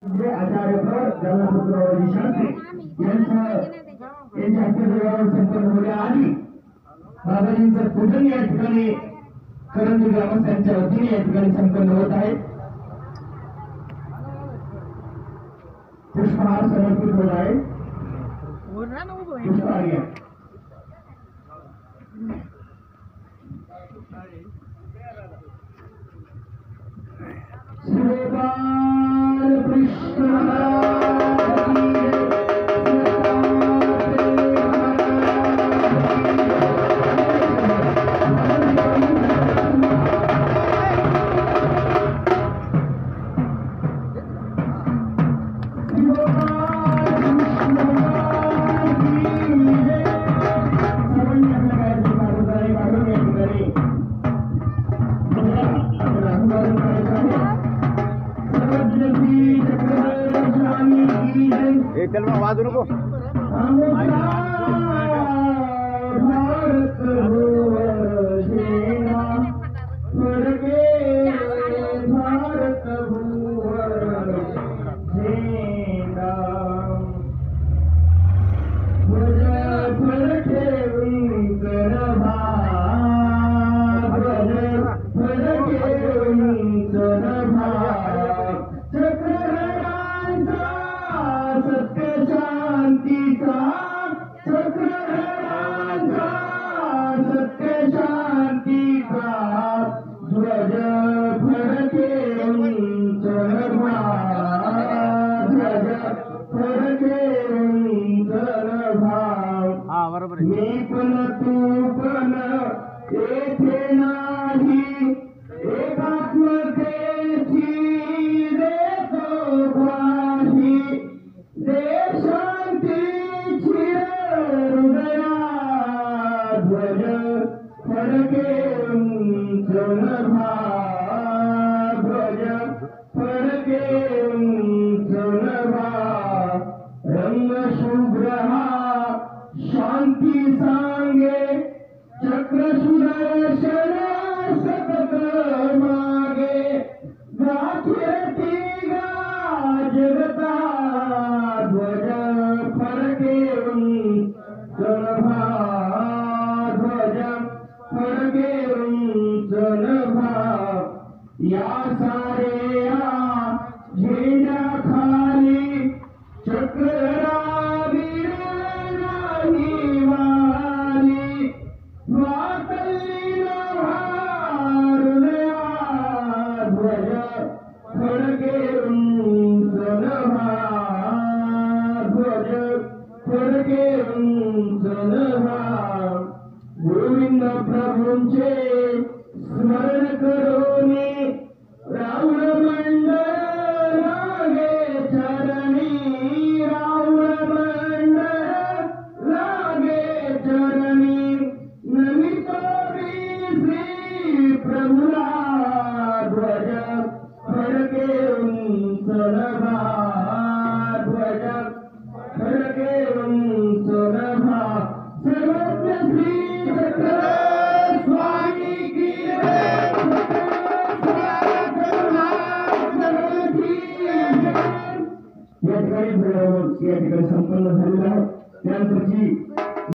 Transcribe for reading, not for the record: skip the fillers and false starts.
आचार्य जगन्नाथ शास्त्री यांच्या हस्ते देवावर संपन्न होण्याआधी बाबाजींचं पूजन या ठिकाणी करंजी ग्रामस्थांच्या वतीने या ठिकाणी संपन्न होत आहे। पुष्पहार समर्पित होत आहे। पुष्पहार श्रीपाल कृष्ण चल मैं आवाज रुको मी पण तू पण येथे नाही एकात्मतेची देतो ग्वाही दे शांतीची हृदया ध्वज फडके उंच नभा ध्वज फडके उंच नभा रंग शुभ्र शांती सांगे चक्र सुदर्शन सतत मागे गाठी जगता ध्वज फडके उंच नभा ध्वज फडके उंच नभा या साऱ्या झेंड्या खाली चक्र गोविंद प्रभूंचे स्मरण करोनी राहुल मंडळ लागे चरणी राहुल मंडळ लागे चरणी नमितो श्री प्रभुला ध्वज फडके उंच नभा ध्वज फडके उंच नभा सर्वज्ञ श्री चक्र स्वामी की या ठिकाणी संपन्न झालेला आहे। त्यानंतरची